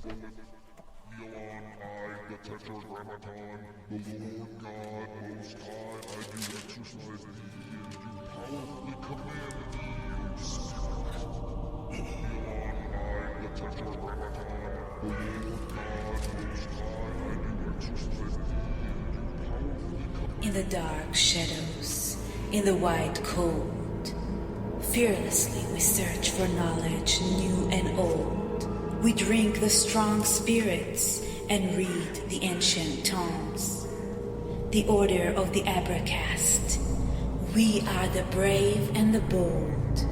the Tetragrammaton, the Lord God Most High, I do exercise in thee, and do powerfully command thee, O Spirit. I, the Tetragrammaton, the Lord God Most High, I do exercise in thee, and do powerfully command. In the dark shadows, in the white cold, fearlessly we search for knowledge new and old. We drink the strong spirits and read the ancient tomes. The order of the Abracast. We are the brave and the bold.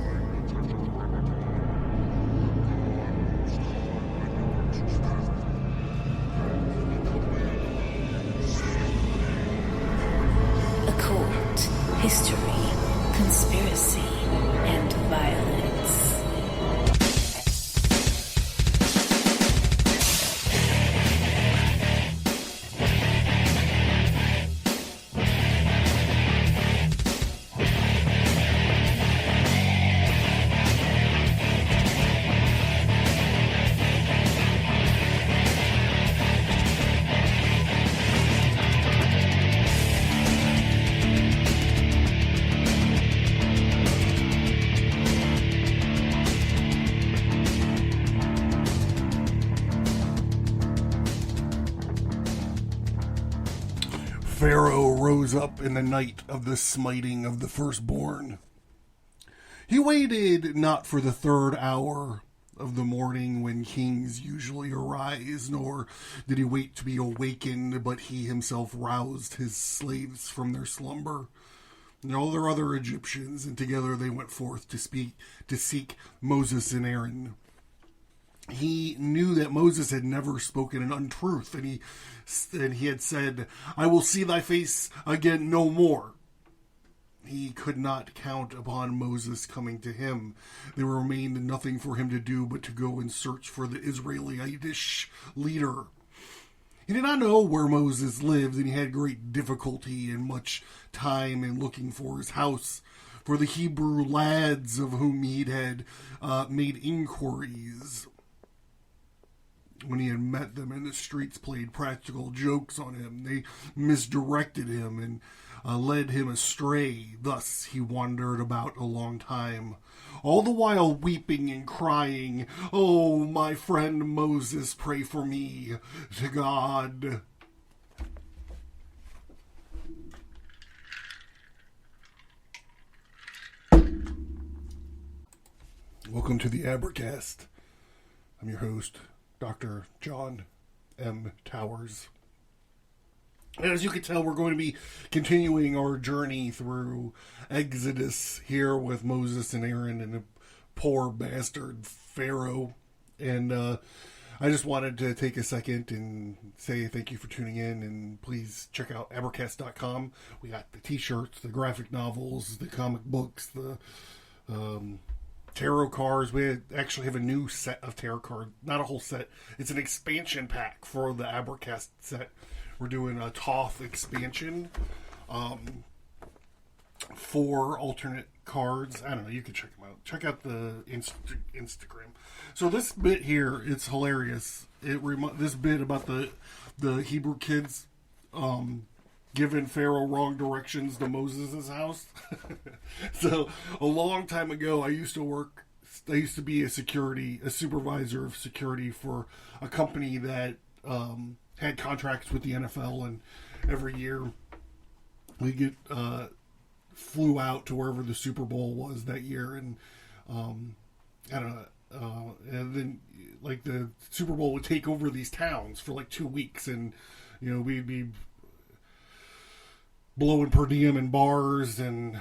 Occult, history, conspiracy, and violence. Pharaoh rose up in the night of the smiting of the firstborn. He waited not for the third hour of the morning when kings usually arise, nor did he wait to be awakened, but he himself roused his slaves from their slumber and all their other Egyptians, and together they went forth to seek Moses and Aaron. He knew that Moses had never spoken an untruth, and he had said, I will see thy face again no more. He could not count upon Moses coming to him. There remained nothing for him to do but to go and search for the Israelitish leader. He did not know where Moses lived, and he had great difficulty and much time in looking for his house, for the Hebrew lads of whom he had made inquiries. When he had met them in the streets, played practical jokes on him. They misdirected him and led him astray. Thus he wandered about a long time, all the while weeping and crying, Oh, my friend Moses, pray for me to God. Welcome to the Abracast. I'm your host, Dr. John M. Towers. And as you can tell, we're going to be continuing our journey through Exodus here with Moses and Aaron and the poor bastard Pharaoh. And I just wanted to take a second and say thank you for tuning in, and please check out Abracast.com. We got the t-shirts, the graphic novels, the comic books, the tarot cards. We actually have a new set of tarot cards. Not a whole set. It's an expansion pack for the Abracast set. We're doing a Thoth expansion. 4 alternate cards. I don't know. You can check them out. Check out the Instagram. So this bit here, it's hilarious. This bit about the Hebrew kids giving Pharaoh wrong directions to Moses' house. So a long time ago, I used to be a supervisor of security for a company that had contracts with the NFL, and every year we get flew out to wherever the Super Bowl was that year, and I don't know, and then like the Super Bowl would take over these towns for like 2 weeks, and you know, we'd be blowing per diem in bars and,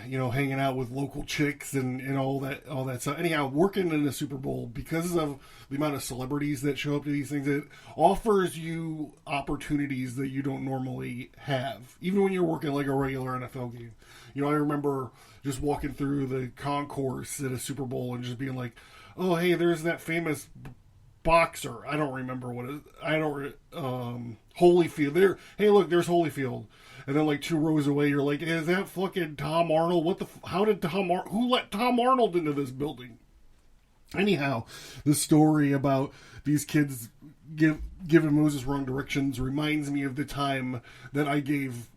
you know, hanging out with local chicks and all that stuff. Anyhow, working in the Super Bowl, because of the amount of celebrities that show up to these things, it offers you opportunities that you don't normally have, even when you're working like a regular NFL game. You know, I remember just walking through the concourse at a Super Bowl and just being like, oh, hey, there's that famous boxer. I don't remember what it is. Holyfield. There. Hey, look, there's Holyfield. And then like 2 rows away, you're like, is that fucking Tom Arnold? Who let Tom Arnold into this building? Anyhow, the story about these kids giving Moses wrong directions reminds me of the time that I gave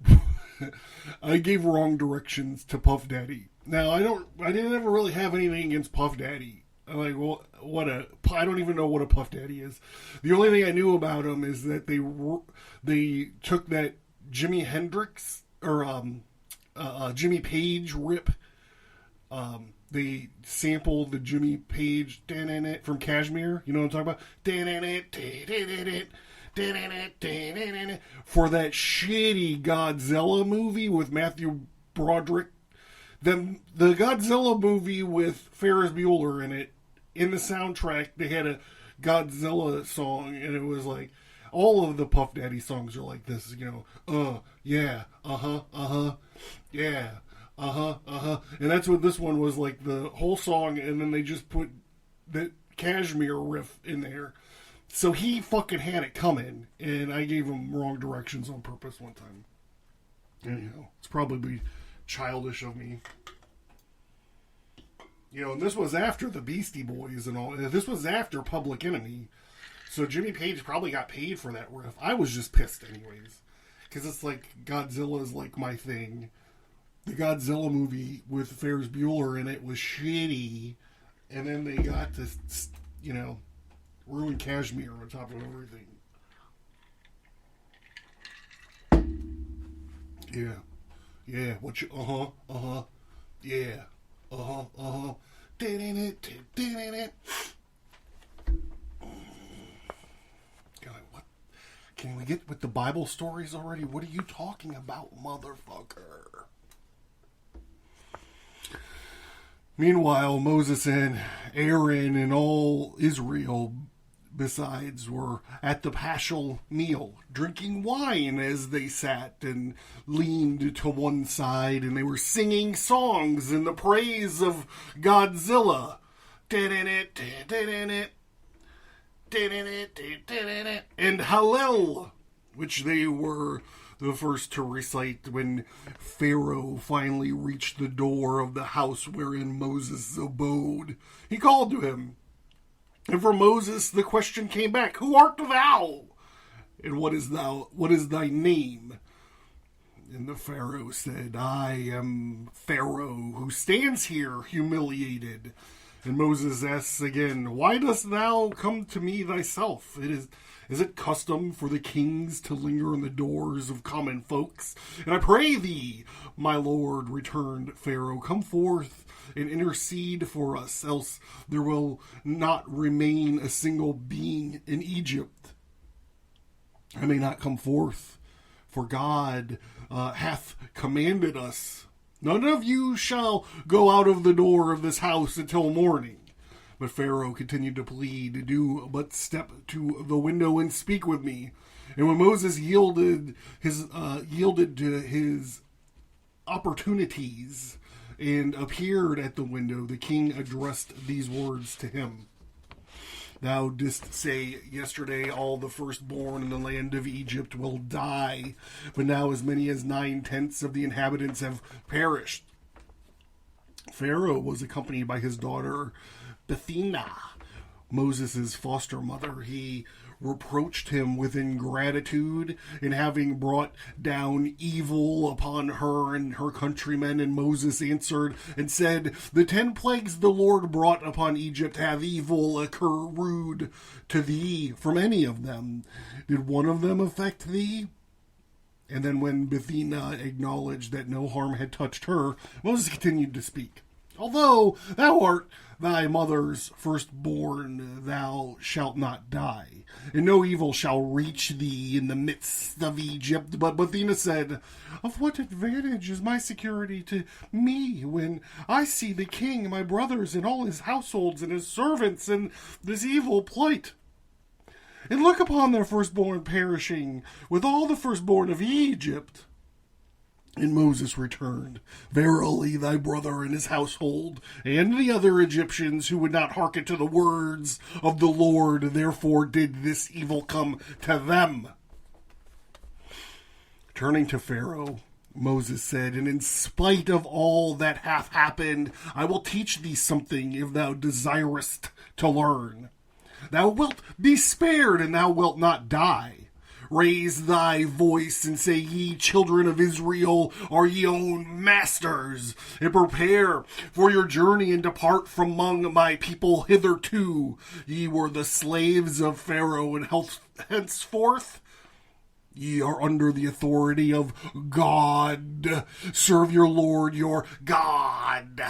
wrong directions to Puff Daddy. Now, I didn't ever really have anything against Puff Daddy. I'm like, well, I don't even know what a Puff Daddy is. The only thing I knew about him is that they took that Jimi Hendrix or Jimmy Page rip. They sampled the Jimmy Page from Kashmir. You know what I'm talking about? For that shitty Godzilla movie with Matthew Broderick. The Godzilla movie with Ferris Bueller in it, in the soundtrack, they had a Godzilla song, and it was like, all of the Puff Daddy songs are like this, yeah, yeah, and that's what this one was like, the whole song, and then they just put the Kashmir riff in there. So he fucking had it coming, and I gave him wrong directions on purpose one time. Anyhow, it's probably childish of me. And this was after the Beastie Boys and all. This was after Public Enemy. So Jimmy Page probably got paid for that riff. I was just pissed anyways. Because it's like, Godzilla is like my thing. The Godzilla movie with Ferris Bueller in it was shitty. And then they got to, ruin Kashmir on top of everything. Yeah. Yeah, what you, yeah, God, what? Can we get with the Bible stories already? What are you talking about, motherfucker? Meanwhile, Moses and Aaron and all Israel besides were at the paschal meal, drinking wine as they sat and leaned to one side, and they were singing songs in the praise of Godzilla. And Hallel, which they were the first to recite when Pharaoh finally reached the door of the house wherein Moses abode. He called to him. And for Moses, the question came back, "Who art thou? And what is thy name?" And the Pharaoh said, "I am Pharaoh, who stands here humiliated." And Moses asks again, "Why dost thou come to me thyself? Is it custom for the kings to linger in the doors of common folks? And I pray thee, my lord," returned Pharaoh, "come forth and intercede for us, else there will not remain a single being in Egypt. I may not come forth, for God hath commanded us, none of you shall go out of the door of this house until morning." But Pharaoh continued to plead, "Do but step to the window and speak with me." And when Moses yielded to his opportunities and appeared at the window, the king addressed these words to him. "Thou didst say yesterday, all the firstborn in the land of Egypt will die, but now as many as 9/10 of the inhabitants have perished." Pharaoh was accompanied by his daughter Bethina, Moses' foster mother. He reproached him with ingratitude in having brought down evil upon her and her countrymen. And Moses answered and said, "The 10 plagues the Lord brought upon Egypt have evil accrued to thee from any of them. Did one of them affect thee?" And then when Bethina acknowledged that no harm had touched her, Moses continued to speak. "Although thou art thy mother's firstborn, thou shalt not die, and no evil shall reach thee in the midst of Egypt." But Bethina said, "Of what advantage is my security to me when I see the king, my brothers, and all his households and his servants in this evil plight? And look upon their firstborn perishing with all the firstborn of Egypt." And Moses returned, "Verily thy brother and his household, and the other Egyptians who would not hearken to the words of the Lord, therefore did this evil come to them." Turning to Pharaoh, Moses said, and in spite of all that hath happened, I will teach thee something if thou desirest to learn. Thou wilt be spared, and thou wilt not die. Raise thy voice, and say, Ye children of Israel, are ye own masters, and prepare for your journey, and depart from among my people hitherto. Ye were the slaves of Pharaoh, and henceforth ye are under the authority of God. Serve your Lord your God.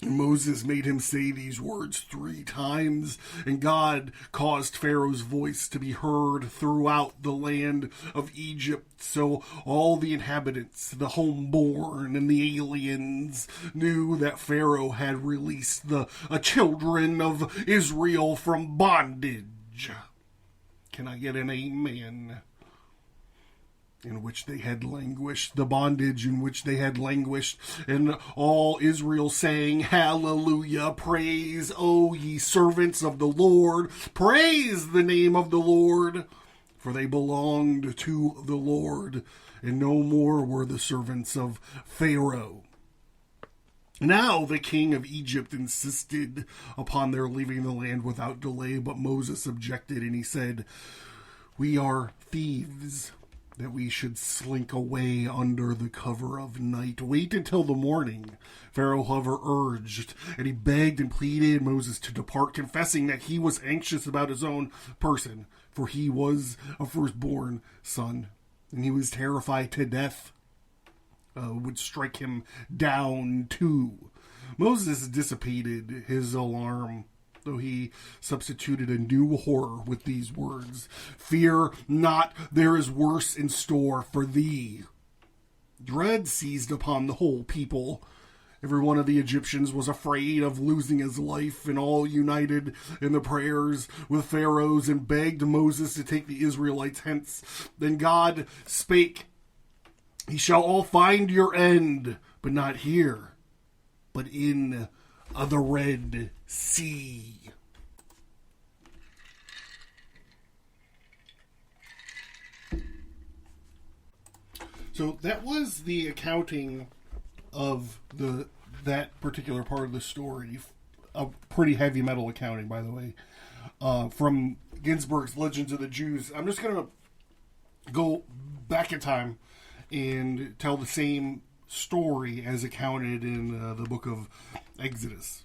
And Moses made him say these words 3 times, and God caused Pharaoh's voice to be heard throughout the land of Egypt. So all the inhabitants, the homeborn and the aliens, knew that Pharaoh had released the children of Israel from bondage. Can I get an amen? In which they had languished, the bondage in which they had languished, and all Israel saying, Hallelujah, praise, O ye servants of the Lord, praise the name of the Lord, for they belonged to the Lord, and no more were the servants of Pharaoh. Now the king of Egypt insisted upon their leaving the land without delay, but Moses objected, and he said, We are thieves, that we should slink away under the cover of night. Wait until the morning, Pharaoh, however, urged, and he begged and pleaded Moses to depart, confessing that he was anxious about his own person, for he was a firstborn son, and he was terrified to death would strike him down too. Moses dissipated his alarm, though he substituted a new horror with these words, Fear not, there is worse in store for thee. Dread seized upon the whole people. Every one of the Egyptians was afraid of losing his life, and all united in the prayers with Pharaohs and begged Moses to take the Israelites hence. Then God spake, Ye shall all find your end, but not here, but in the Red Sea. So that was the accounting of that particular part of the story. A pretty heavy metal accounting, by the way, from Ginsburg's Legends of the Jews. I'm just going to go back in time and tell the same story as accounted in the book of Exodus.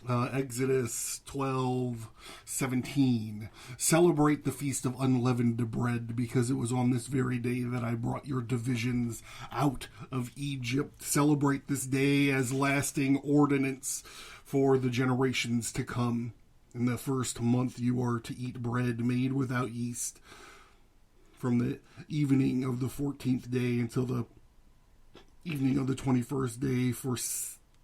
Exodus 12:17. Celebrate the feast of unleavened bread, because it was on this very day that I brought your divisions out of Egypt. Celebrate this day as lasting ordinance for the generations to come. In the first month you are to eat bread made without yeast. From the evening of the 14th day until the evening of the 21st day, for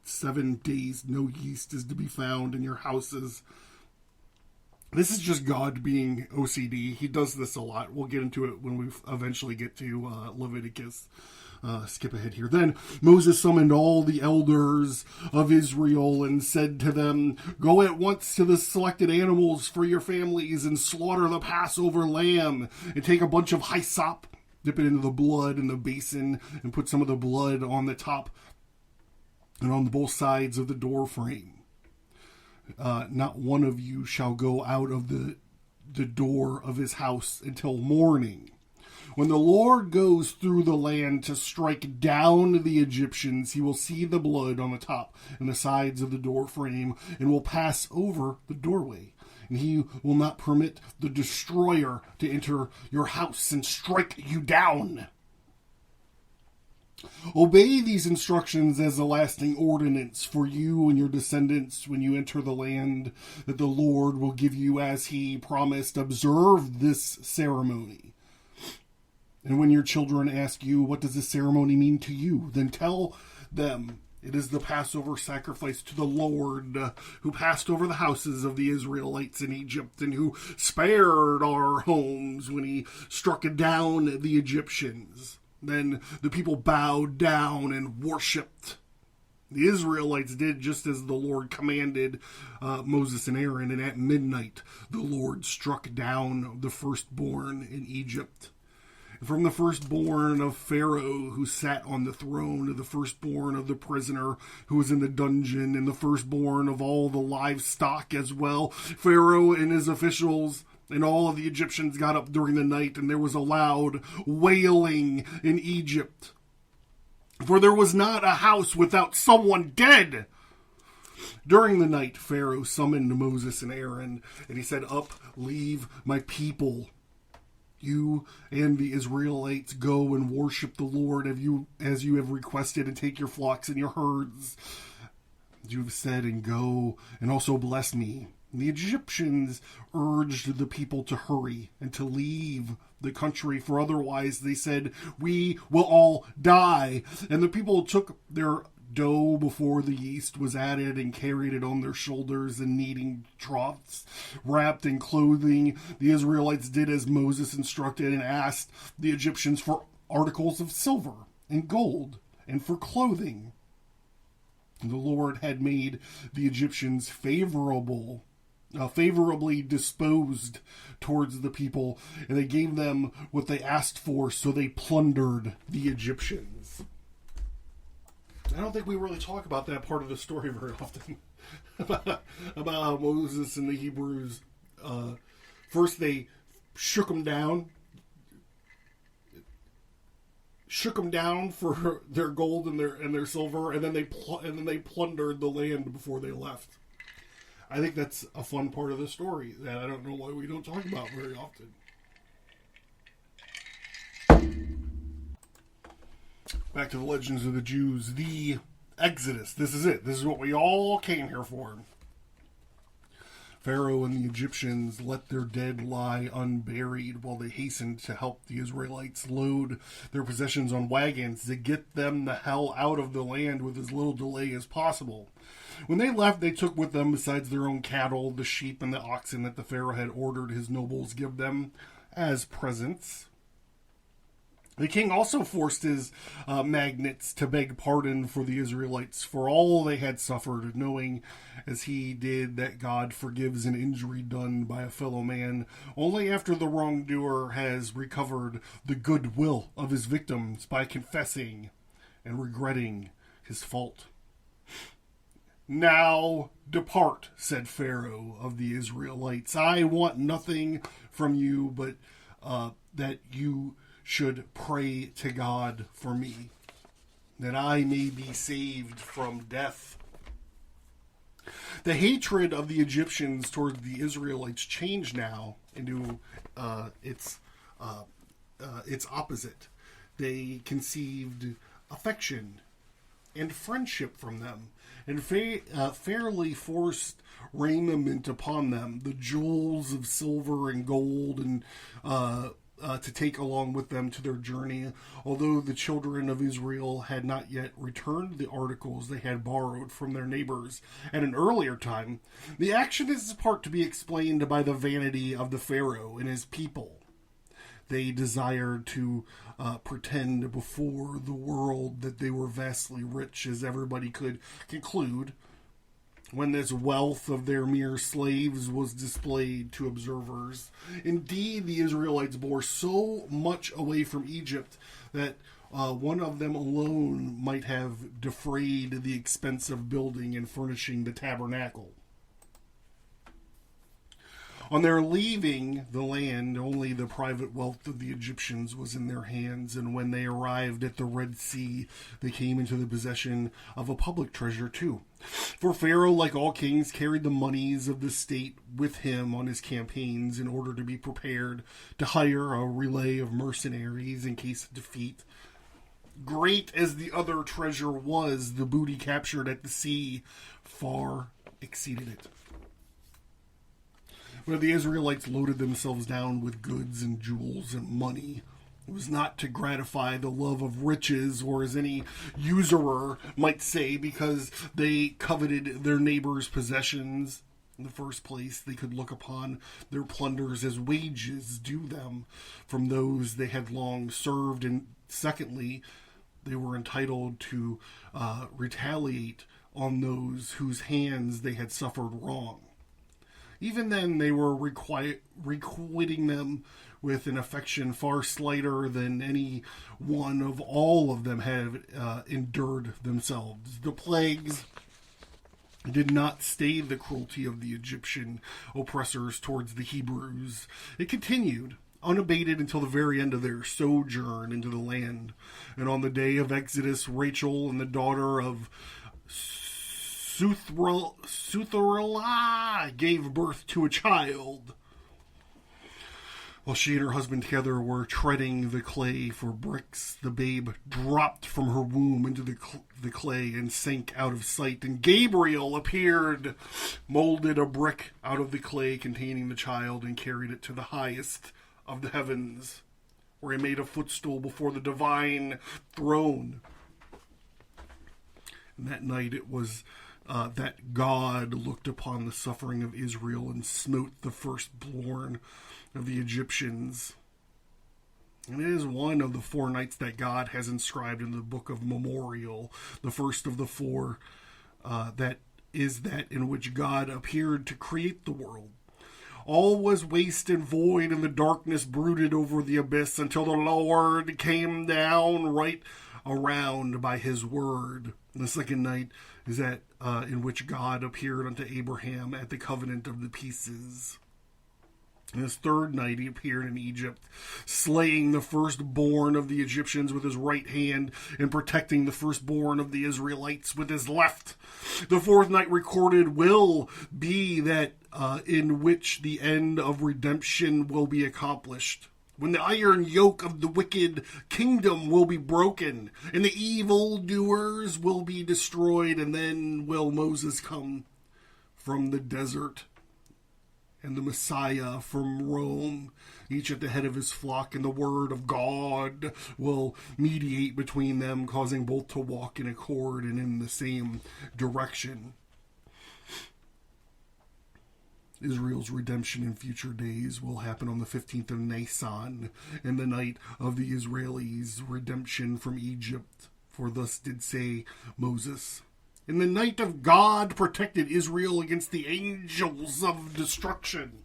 7 days no yeast is to be found in your houses. This is just God being OCD. He does this a lot. We'll get into it when we eventually get to Leviticus. Skip ahead here. Then Moses summoned all the elders of Israel and said to them, Go at once to the selected animals for your families and slaughter the Passover lamb, and take a bunch of hyssop, dip it into the blood in the basin, and put some of the blood on the top and on both sides of the door frame. Not one of you shall go out of the door of his house until morning. When the Lord goes through the land to strike down the Egyptians, he will see the blood on the top and the sides of the door frame, and will pass over the doorway. And he will not permit the destroyer to enter your house and strike you down. Obey these instructions as a lasting ordinance for you and your descendants when you enter the land that the Lord will give you as he promised. Observe this ceremony. And when your children ask you, what does this ceremony mean to you? Then tell them, it is the Passover sacrifice to the Lord, who passed over the houses of the Israelites in Egypt, and who spared our homes when he struck down the Egyptians. Then the people bowed down and worshipped. The Israelites did just as the Lord commanded Moses and Aaron, and at midnight the Lord struck down the firstborn in Egypt. from the firstborn of Pharaoh who sat on the throne, to the firstborn of the prisoner who was in the dungeon, and the firstborn of all the livestock as well. Pharaoh and his officials and all of the Egyptians got up during the night, and there was a loud wailing in Egypt. For there was not a house without someone dead. During the night, Pharaoh summoned Moses and Aaron, and he said, "Up, leave my people. You and the Israelites go and worship the Lord as you have requested, and take your flocks and your herds, as you have said, and go, and also bless me." And the Egyptians urged the people to hurry and to leave the country, for otherwise, they said, "We will all die." And the people took their dough before the yeast was added and carried it on their shoulders in kneading troughs. Wrapped in clothing, the Israelites did as Moses instructed and asked the Egyptians for articles of silver and gold and for clothing. And the Lord had made the Egyptians favorably disposed towards the people, and they gave them what they asked for, so they plundered the Egyptians. I don't think we really talk about that part of the story very often. about how Moses and the Hebrews, first they shook them down for their gold and their silver, and then they plundered the land before they left. I think that's a fun part of the story that I don't know why we don't talk about very often. Back to the legends of the Jews. The Exodus. This is it. This is what we all came here for. Pharaoh and the Egyptians let their dead lie unburied while they hastened to help the Israelites load their possessions on wagons to get them the hell out of the land with as little delay as possible. When they left, they took with them, besides their own cattle, the sheep and the oxen that the Pharaoh had ordered his nobles give them as presents. The king also forced his magnates to beg pardon for the Israelites for all they had suffered, knowing as he did that God forgives an injury done by a fellow man only after the wrongdoer has recovered the goodwill of his victims by confessing and regretting his fault. "Now depart," said Pharaoh of the Israelites. "I want nothing from you but that you should pray to God for me, that I may be saved from death." The hatred of the Egyptians toward the Israelites changed now into its opposite. They conceived affection and friendship from them, and fairly forced raiment upon them, the jewels of silver and gold, and to take along with them to their journey, although the children of Israel had not yet returned the articles they had borrowed from their neighbors at an earlier time. The action is part to be explained by the vanity of the Pharaoh and his people. They desired to pretend before the world that they were vastly rich, as everybody could conclude, when this wealth of their mere slaves was displayed to observers. Indeed, the Israelites bore so much away from Egypt that one of them alone might have defrayed the expense of building and furnishing the tabernacle. On their leaving the land, only the private wealth of the Egyptians was in their hands, and when they arrived at the Red Sea, they came into the possession of a public treasure too. For Pharaoh, like all kings, carried the monies of the state with him on his campaigns in order to be prepared to hire a relay of mercenaries in case of defeat. Great as the other treasure was, the booty captured at the sea far exceeded it. When the Israelites loaded themselves down with goods and jewels and money, it was not to gratify the love of riches, or as any usurer might say, because they coveted their neighbors' possessions. In the first place, they could look upon their plunders as wages due them from those they had long served, and secondly, they were entitled to retaliate on those whose hands they had suffered wrong. Even then, they were requiting them with an affection far slighter than any one of all of them had endured themselves. The plagues did not stay the cruelty of the Egyptian oppressors towards the Hebrews. It continued, unabated until the very end of their sojourn into the land. And on the day of Exodus, Rachel and the daughter of Sutherlah gave birth to a child. While she and her husband together were treading the clay for bricks, the babe dropped from her womb into the clay and sank out of sight. And Gabriel appeared, molded a brick out of the clay containing the child, and carried it to the highest of the heavens, where he made a footstool before the divine throne. And that night it was that God looked upon the suffering of Israel and smote the firstborn of the Egyptians. And it is one of the 4 nights that God has inscribed in the book of Memorial, the first of the 4, that is that in which God appeared to create the world. All was waste and void, and the darkness brooded over the abyss until the Lord came down right around by his word. And the second night is that in which God appeared unto Abraham at the covenant of the pieces. And his third night he appeared in Egypt, slaying the firstborn of the Egyptians with his right hand and protecting the firstborn of the Israelites with his left. The fourth night recorded will be that in which the end of redemption will be accomplished, when the iron yoke of the wicked kingdom will be broken and the evildoers will be destroyed. And then will Moses come from the desert and the Messiah from Rome, each at the head of his flock, and the word of God will mediate between them, causing both to walk in accord and in the same direction. Israel's redemption in future days will happen on the 15th of Nisan, in the night of the Israelis' redemption from Egypt. For thus did say Moses, in the night of God protected Israel against the angels of destruction.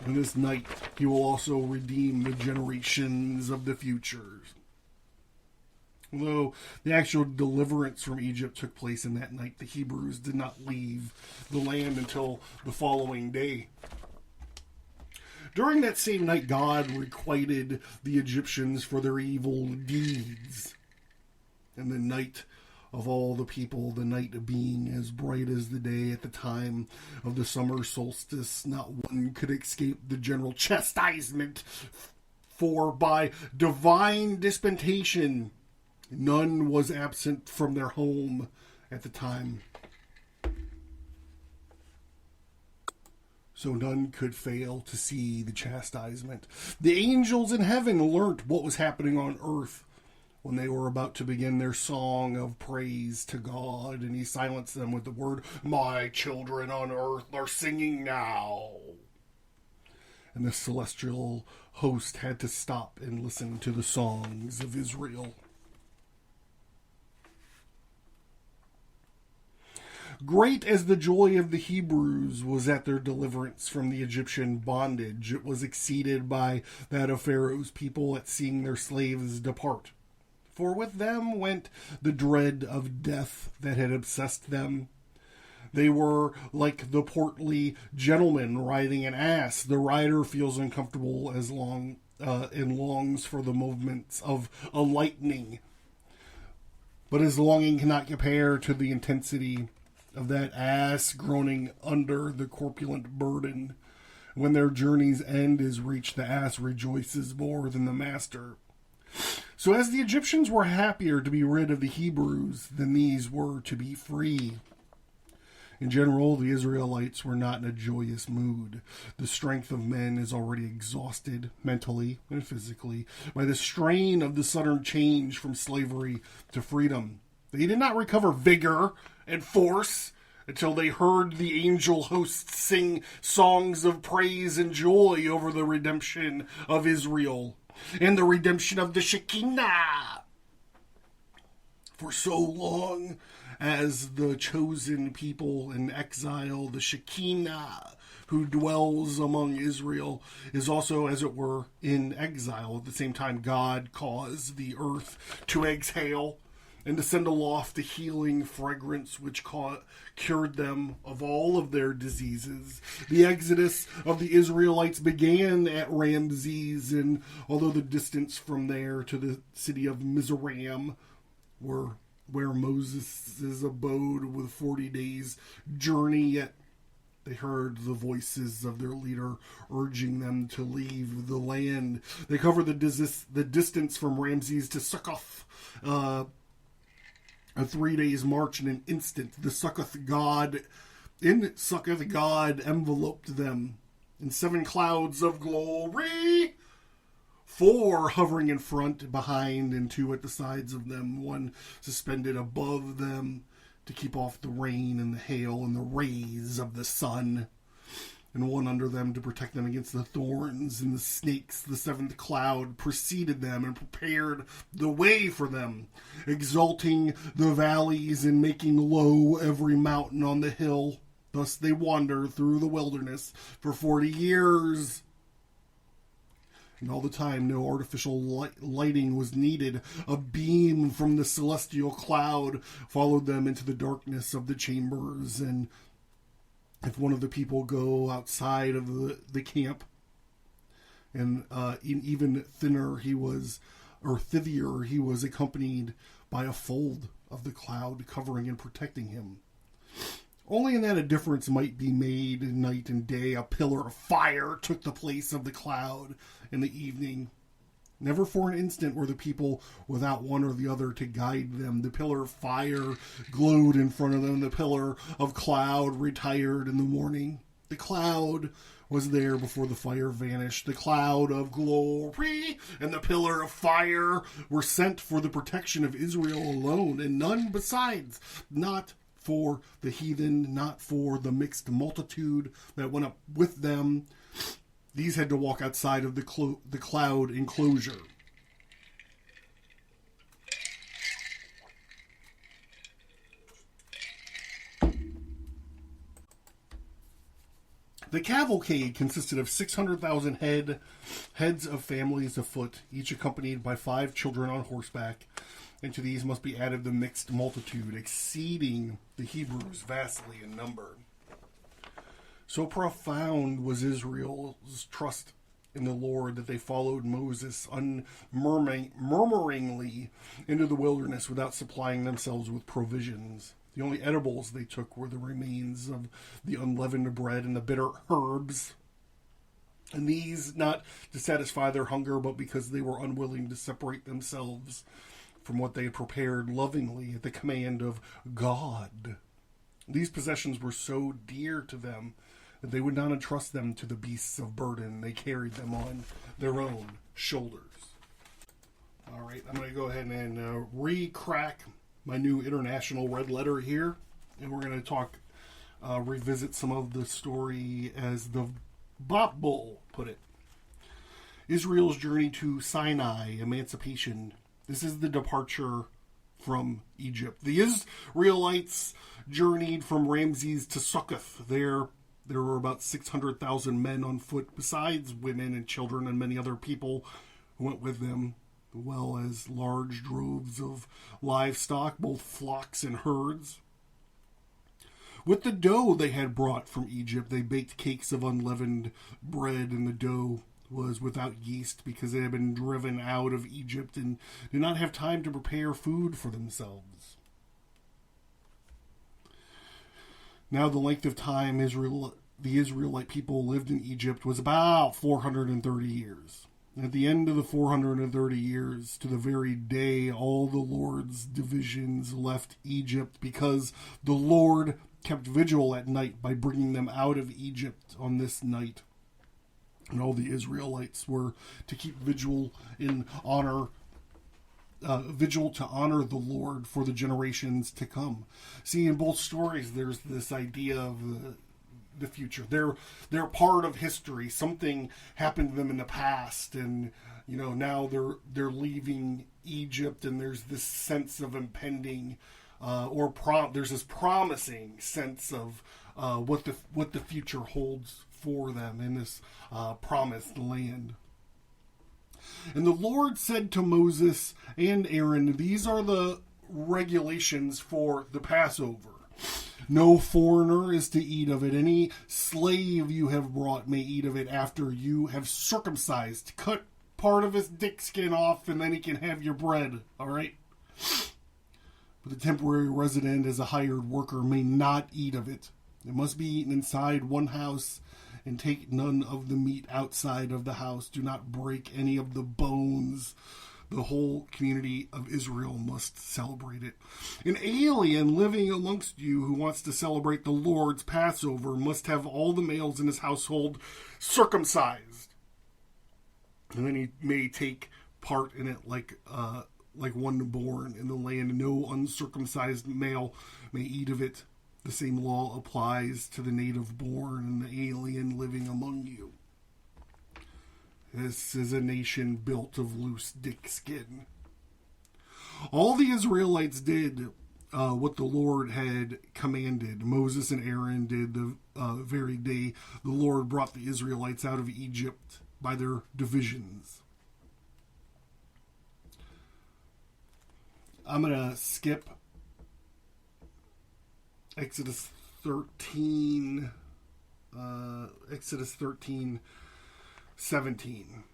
In this night he will also redeem the generations of the future. Although the actual deliverance from Egypt took place in that night, the Hebrews did not leave the land until the following day. During that same night, God requited the Egyptians for their evil deeds. And the night of all the people, the night being as bright as the day at the time of the summer solstice, not one could escape the general chastisement, for by divine dispensation none was absent from their home at the time. So none could fail to see the chastisement. The angels in heaven learnt what was happening on earth when they were about to begin their song of praise to God, and he silenced them with the word, "My children on earth are singing now." And the celestial host had to stop and listen to the songs of Israel. Great as the joy of the Hebrews was at their deliverance from the Egyptian bondage, it was exceeded by that of Pharaoh's people at seeing their slaves depart. For with them went the dread of death that had obsessed them. They were like the portly gentleman riding an ass. The rider feels uncomfortable and longs for the movements of a lightning. But his longing cannot compare to the intensity of that ass groaning under the corpulent burden. When their journey's end is reached, the ass rejoices more than the master. So as the Egyptians were happier to be rid of the Hebrews than these were to be free. In general, the Israelites were not in a joyous mood. The strength of men is already exhausted, mentally and physically, by the strain of the sudden change from slavery to freedom. They did not recover vigor and force until they heard the angel hosts sing songs of praise and joy over the redemption of Israel and the redemption of the Shekinah. For so long as the chosen people in exile. The Shekinah, who dwells among Israel, is also, as it were, in exile. At the same time, God caused the earth to exhale and to send aloft a healing fragrance which cured them of all of their diseases. The exodus of the Israelites began at Ramses, and although the distance from there to the city of Mizraim, where Moses' abode with 40 days' journey, yet they heard the voices of their leader urging them to leave the land. They covered the distance from Ramses to Succoth, a 3 days march in an instant. The Succoth God enveloped them in 7 clouds of glory, 4 hovering in front, behind, and 2 at the sides of them, 1 suspended above them to keep off the rain and the hail and the rays of the sun, and 1 under them to protect them against the thorns and the snakes. The 7th cloud preceded them and prepared the way for them, exalting the valleys and making low every mountain on the hill. Thus they wandered through the wilderness for 40 years. And all the time, no artificial lighting was needed. A beam from the celestial cloud followed them into the darkness of the chambers. And if one of the people go outside of the camp, and even thither he was accompanied by a fold of the cloud covering and protecting him. Only in that a difference might be made night and day. A pillar of fire took the place of the cloud in the evening. Never for an instant were the people without one or the other to guide them. The pillar of fire glowed in front of them. The pillar of cloud retired in the morning. The cloud was there before the fire vanished. The cloud of glory and the pillar of fire were sent for the protection of Israel alone, and none besides. Not for the heathen, not for the mixed multitude that went up with them. These had to walk outside of the cloud enclosure. The cavalcade consisted of 600,000 heads of families afoot, each accompanied by 5 children on horseback. And to these must be added the mixed multitude, exceeding the Hebrews vastly in number. So profound was Israel's trust in the Lord that they followed Moses unmurmuringly into the wilderness without supplying themselves with provisions. The only edibles they took were the remains of the unleavened bread and the bitter herbs. And these not to satisfy their hunger, but because they were unwilling to separate themselves from what they had prepared lovingly at the command of God. These possessions were so dear to them that they would not entrust them to the beasts of burden. They carried them on their own shoulders. All right, I'm going to go ahead and re-crack my new international red letter here, and we're going to revisit some of the story as the Bible put it. Israel's journey to Sinai, Emancipation. This is the departure from Egypt. The Israelites journeyed from Ramses to Succoth. There were about 600,000 men on foot, besides women and children and many other people who went with them, as well as large droves of livestock, both flocks and herds. With the dough they had brought from Egypt, they baked cakes of unleavened bread, and the dough was without yeast because they had been driven out of Egypt and did not have time to prepare food for themselves. Now the length of time the Israelite people lived in Egypt was about 430 years. At the end of the 430 years, to the very day, all the Lord's divisions left Egypt, because the Lord kept vigil at night by bringing them out of Egypt on this night. And all the Israelites were to keep vigil to honor the Lord for the generations to come. See, in both stories, there's this idea of the future. They're part of history. Something happened to them in the past, and now they're leaving Egypt, and there's this sense of impending there's this promising sense of what the future holds for them in this promised land. And the Lord said to Moses and Aaron, these are the regulations for the Passover. No foreigner is to eat of it. Any slave you have brought may eat of it after you have circumcised. Cut part of his dick skin off and then he can have your bread. All right? But the temporary resident as a hired worker may not eat of it. It must be eaten inside one house, and take none of the meat outside of the house. Do not break any of the bones. The whole community of Israel must celebrate it. An alien living amongst you who wants to celebrate the Lord's Passover must have all the males in his household circumcised. And then he may take part in it like one born in the land. No uncircumcised male may eat of it. The same law applies to the native born and the alien living among you. This is a nation built of loose dick skin. All the Israelites did what the Lord had commanded. Moses and Aaron did the very day the Lord brought the Israelites out of Egypt by their divisions. I'm going to skip Exodus 13, 17.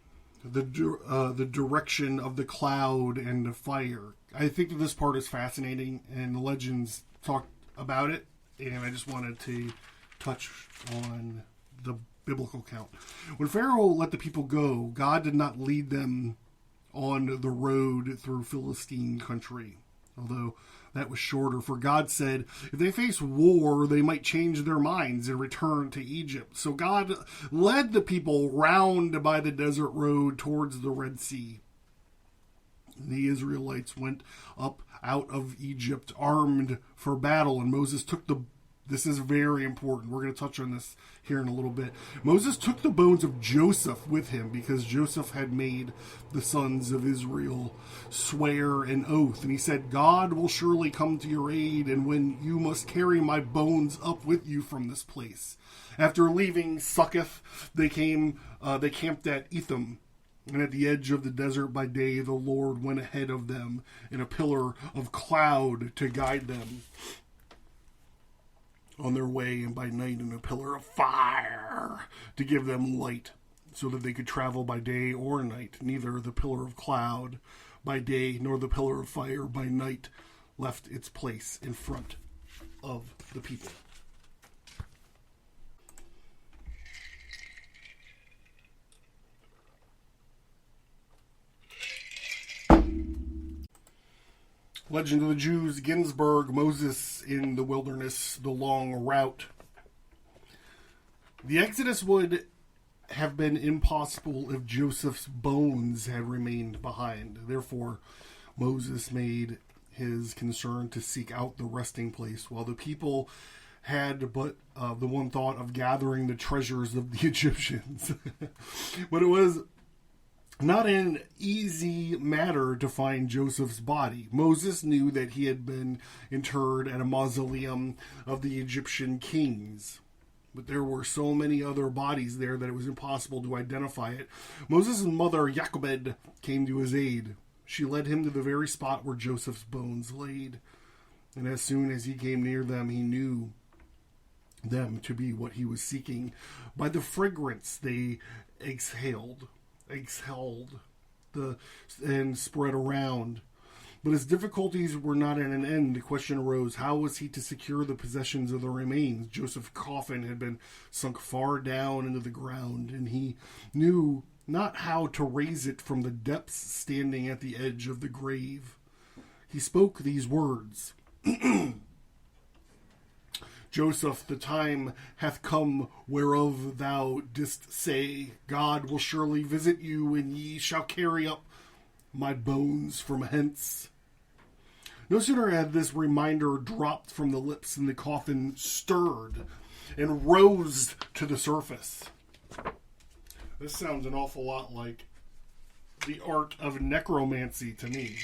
The direction of the cloud and the fire. I think that this part is fascinating, and the legends talk about it, and I just wanted to touch on the biblical account. When Pharaoh let the people go, God did not lead them on the road through Philistine country, although that was shorter. For God said, if they face war, they might change their minds and return to Egypt. So God led the people round by the desert road towards the Red Sea. The Israelites went up out of Egypt armed for battle, and Moses took this is very important. We're going to touch on this here in a little bit. Moses took the bones of Joseph with him because Joseph had made the sons of Israel swear an oath. And he said, God will surely come to your aid, and when you must carry my bones up with you from this place. After leaving Succoth, they camped at Etham. And at the edge of the desert by day, the Lord went ahead of them in a pillar of cloud to guide them on their way, and by night in a pillar of fire to give them light, so that they could travel by day or night. Neither the pillar of cloud by day nor the pillar of fire by night left its place in front of the people. Legend of the Jews, Ginsburg, Moses in the wilderness, the long route. The Exodus would have been impossible if Joseph's bones had remained behind. Therefore, Moses made his concern to seek out the resting place, while the people had but the one thought of gathering the treasures of the Egyptians. But it was not an easy matter to find Joseph's body. Moses knew that he had been interred at a mausoleum of the Egyptian kings, but there were so many other bodies there that it was impossible to identify it. Moses' mother, Jochebed, came to his aid. She led him to the very spot where Joseph's bones laid, and as soon as he came near them, he knew them to be what he was seeking by the fragrance they exhaled and spread around. But his difficulties were not at an end. The question arose, how was he to secure the possessions of the remains? Joseph's coffin had been sunk far down into the ground, and he knew not how to raise it from the depths standing at the edge of the grave. He spoke these words, Joseph, the time hath come whereof thou didst say, God will surely visit you, and ye shall carry up my bones from hence. No sooner had this reminder dropped from the lips than the coffin stirred and rose to the surface. This sounds an awful lot like the art of necromancy to me.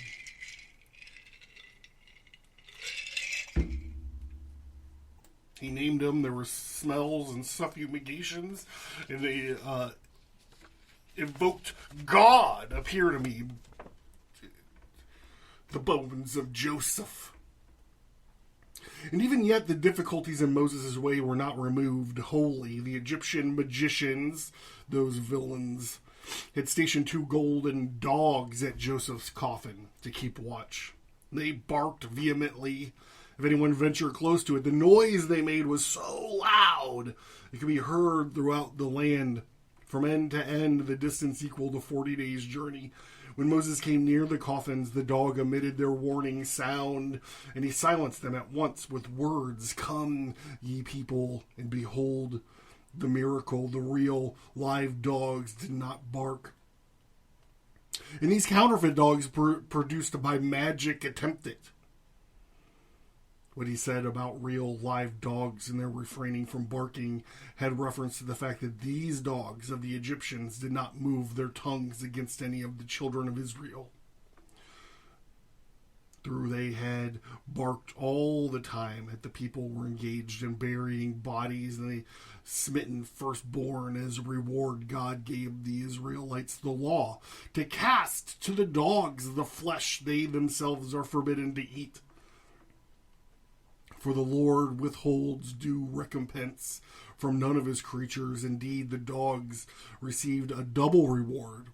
He named them. There were smells and suffumigations, and they invoked God. Appear to me, the bones of Joseph. And even yet, the difficulties in Moses' way were not removed wholly. The Egyptian magicians, those villains, had stationed 2 golden dogs at Joseph's coffin to keep watch. They barked vehemently if anyone ventured close to it. The noise they made was so loud it could be heard throughout the land. From end to end, the distance equaled a 40 days' journey. When Moses came near the coffins, the dog emitted their warning sound, and he silenced them at once with words, "Come, ye people, and behold the miracle." The real, live dogs did not bark. And these counterfeit dogs produced by magic attempted. What he said about real live dogs and their refraining from barking had reference to the fact that these dogs of the Egyptians did not move their tongues against any of the children of Israel. Though they had barked all the time at the people were engaged in burying bodies, and the smitten firstborn as a reward, God gave the Israelites the law to cast to the dogs the flesh they themselves are forbidden to eat. For the Lord withholds due recompense from none of his creatures. Indeed, the dogs received a double reward,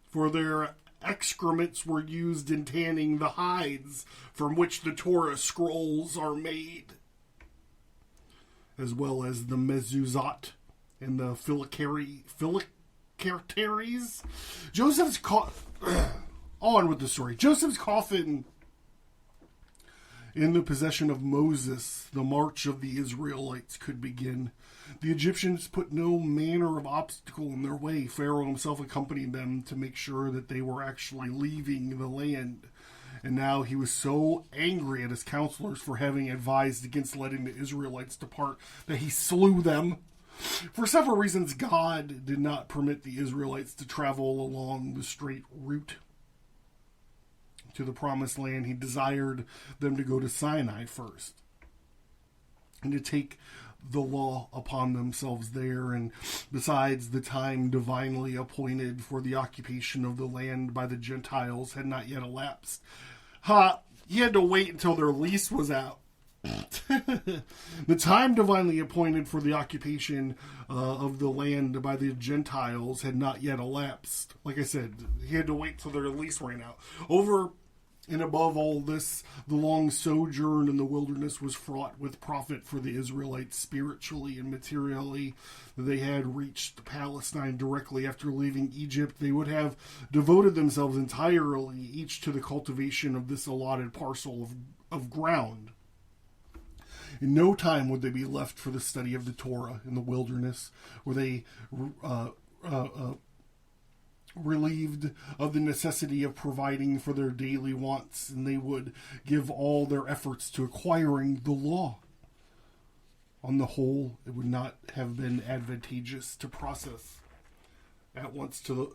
for their excrements were used in tanning the hides from which the Torah scrolls are made, as well as the mezuzot and the phylacteries. On with the story. Joseph's coffin in the possession of Moses, the march of the Israelites could begin. The Egyptians put no manner of obstacle in their way. Pharaoh himself accompanied them to make sure that they were actually leaving the land. And now he was so angry at his counselors for having advised against letting the Israelites depart that he slew them. For several reasons, God did not permit the Israelites to travel along the straight route to the promised land. He desired them to go to Sinai first and to take the law upon themselves there. And besides, the time divinely appointed for the occupation of the land by the Gentiles had not yet elapsed. He had to wait until their lease was out. The time divinely appointed for the occupation of the land by the Gentiles had not yet elapsed. Like I said, he had to wait till their lease ran out. Over and above all this, the long sojourn in the wilderness was fraught with profit for the Israelites spiritually and materially. They had reached Palestine directly after leaving Egypt. They would have devoted themselves entirely each to the cultivation of this allotted parcel of ground. In no time would they be left for the study of the Torah in the wilderness, where they relieved of the necessity of providing for their daily wants, and they would give all their efforts to acquiring the law. On the whole, it would not have been advantageous to process at once to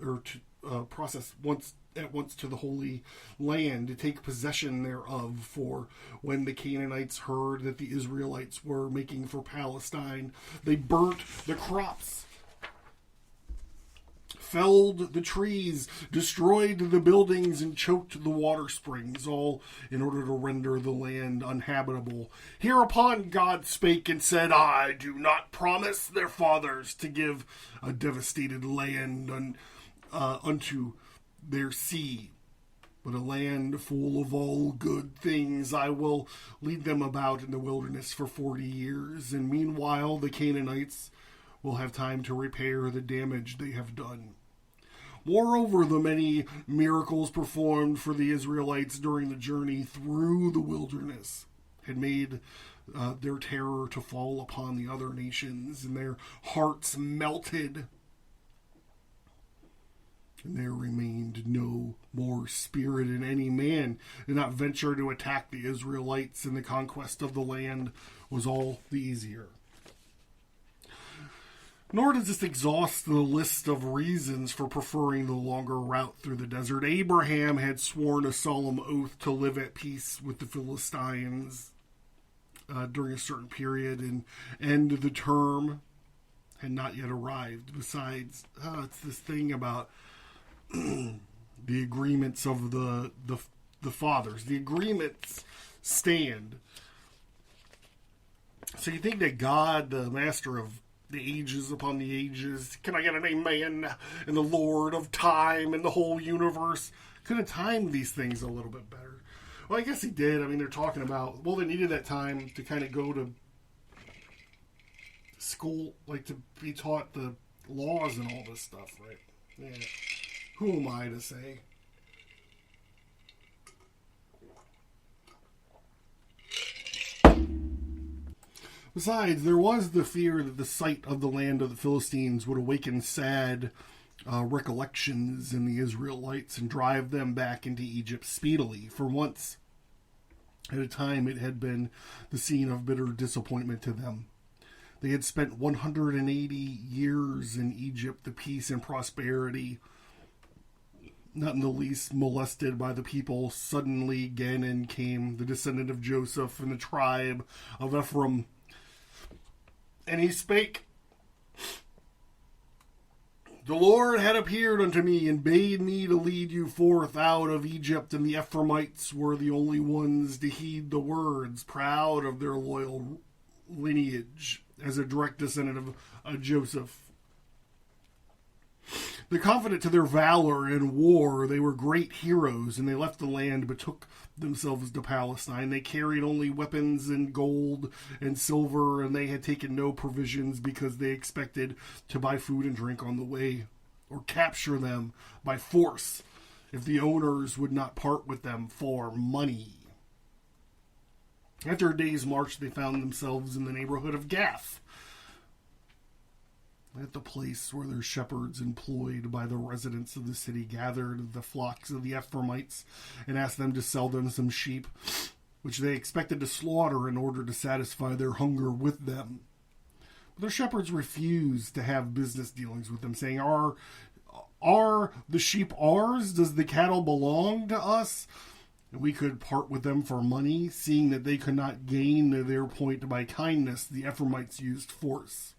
the Holy Land, to take possession thereof. For when the Canaanites heard that the Israelites were making for Palestine, they burnt the crops, felled the trees, destroyed the buildings, and choked the water springs, all in order to render the land uninhabitable. Hereupon God spake and said, I do not promise their fathers to give a devastated land unto their seed, but a land full of all good things. I will lead them about in the wilderness for 40 years, and meanwhile the Canaanites will have time to repair the damage they have done. Moreover, the many miracles performed for the Israelites during the journey through the wilderness had made their terror to fall upon the other nations, and their hearts melted. And there remained no more spirit in any man. Did not venture to attack the Israelites, and the conquest of the land was all the easier. Nor does this exhaust the list of reasons for preferring the longer route through the desert. Abraham had sworn a solemn oath to live at peace with the Philistines. during a certain period, and end the term had not yet arrived. Besides, it's this thing about the agreements of the fathers. The agreements stand. So you think that God, the master of the ages upon the ages, can I get an amen, and the Lord of time and the whole universe, could have timed these things a little bit better? Well, I guess he did. I mean, they're talking about, well, they needed that time to kind of go to school, like to be taught the laws and all this stuff, right? Yeah. Who am I to say? Besides, there was the fear that the sight of the land of the Philistines would awaken sad recollections in the Israelites and drive them back into Egypt speedily. For once at a time, it had been the scene of bitter disappointment to them. They had spent 180 years in Egypt, the peace and prosperity, not in the least molested by the people. Suddenly, Ganon came, the descendant of Joseph and the tribe of Ephraim. And he spake, the Lord had appeared unto me and bade me to lead you forth out of Egypt, and the Ephraimites were the only ones to heed the words, proud of their loyal lineage as a direct descendant of Joseph. The confident to their valor in war, they were great heroes, and they left the land, but took themselves to Palestine. They carried only weapons and gold and silver, and they had taken no provisions because they expected to buy food and drink on the way, or capture them by force if the owners would not part with them for money. After a day's march, they found themselves in the neighborhood of Gath, at the place where their shepherds, employed by the residents of the city, gathered the flocks of the Ephraimites and asked them to sell them some sheep, which they expected to slaughter in order to satisfy their hunger with them. But their shepherds refused to have business dealings with them, saying, Are the sheep ours? Does the cattle belong to us? And we could part with them for money. Seeing that they could not gain their point by kindness, the Ephraimites used force.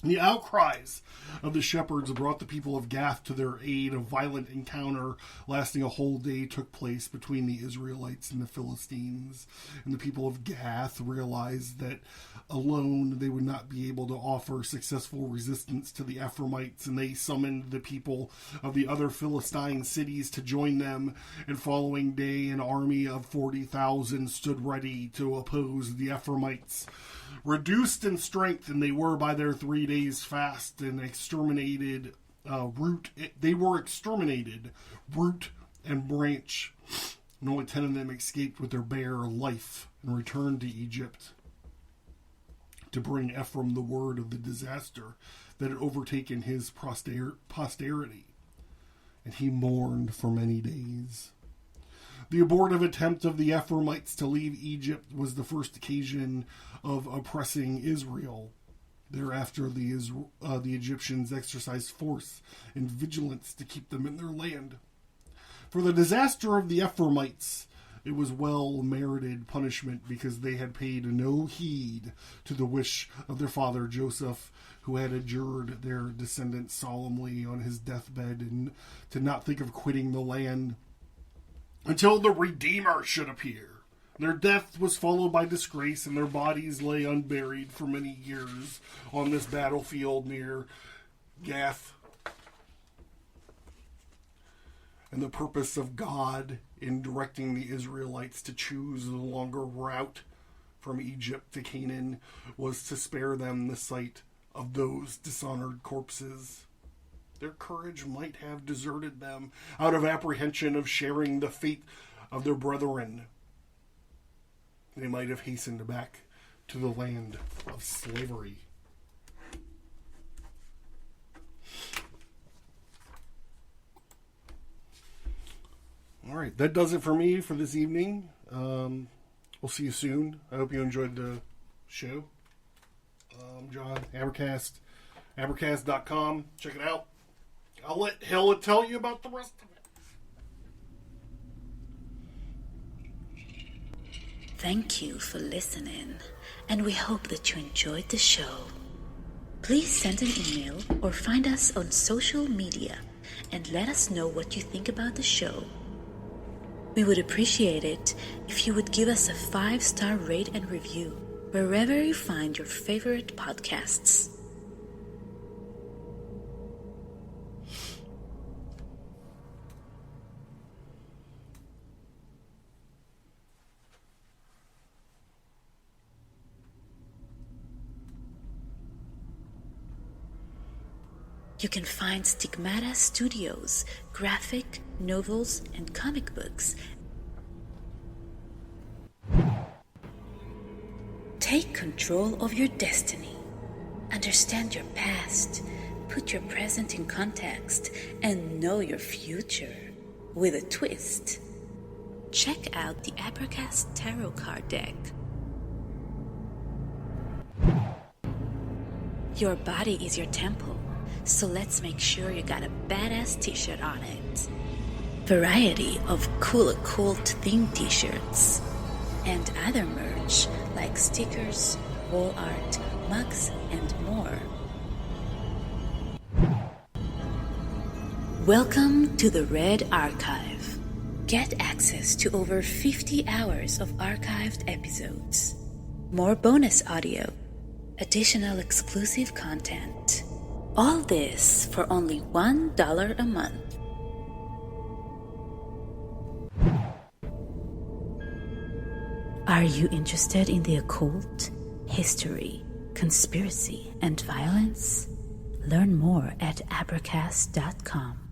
The outcries of the shepherds brought the people of Gath to their aid. A violent encounter lasting a whole day took place between the Israelites and the Philistines. And the people of Gath realized that alone they would not be able to offer successful resistance to the Ephraimites, and they summoned the people of the other Philistine cities to join them. And following day, an army of 40,000 stood ready to oppose the Ephraimites. Reduced in strength, and they were by their 3 days fast, and exterminated they were exterminated, root and branch. And only 10 of them escaped with their bare life and returned to Egypt to bring Ephraim the word of the disaster that had overtaken his posterity. And he mourned for many days. The abortive attempt of the Ephraimites to leave Egypt was the first occasion of oppressing Israel. Thereafter, the Egyptians exercised force and vigilance to keep them in their land. For the disaster of the Ephraimites, it was well-merited punishment because they had paid no heed to the wish of their father Joseph, who had adjured their descendants solemnly on his deathbed and to not think of quitting the land until the Redeemer should appear. Their death was followed by disgrace, and their bodies lay unburied for many years on this battlefield near Gath. And the purpose of God in directing the Israelites to choose the longer route from Egypt to Canaan was to spare them the sight of those dishonored corpses. Their courage might have deserted them out of apprehension of sharing the fate of their brethren. They might have hastened back to the land of slavery. All right, that does it for me for this evening. We'll see you soon. I hope you enjoyed the show. John, Abracast, Abracast.com. Check it out. I'll let Hill tell you about the rest of it. Thank you for listening, and we hope that you enjoyed the show. Please send an email or find us on social media and let us know what you think about the show. We would appreciate it if you would give us a 5-star rate and review wherever you find your favorite podcasts. You can find Stigmata Studios, graphic, novels, and comic books. Take control of your destiny. Understand your past, put your present in context, and know your future with a twist. Check out the Abracast Tarot card deck. Your body is your temple. So let's make sure you got a badass t-shirt on it. Variety of cool themed t-shirts. And other merch like stickers, wall art, mugs, and more. Welcome to the Red Archive. Get access to over 50 hours of archived episodes. More bonus audio. Additional exclusive content. All this for only $1 a month. Are you interested in the occult, history, conspiracy, and violence? Learn more at Abracast.com.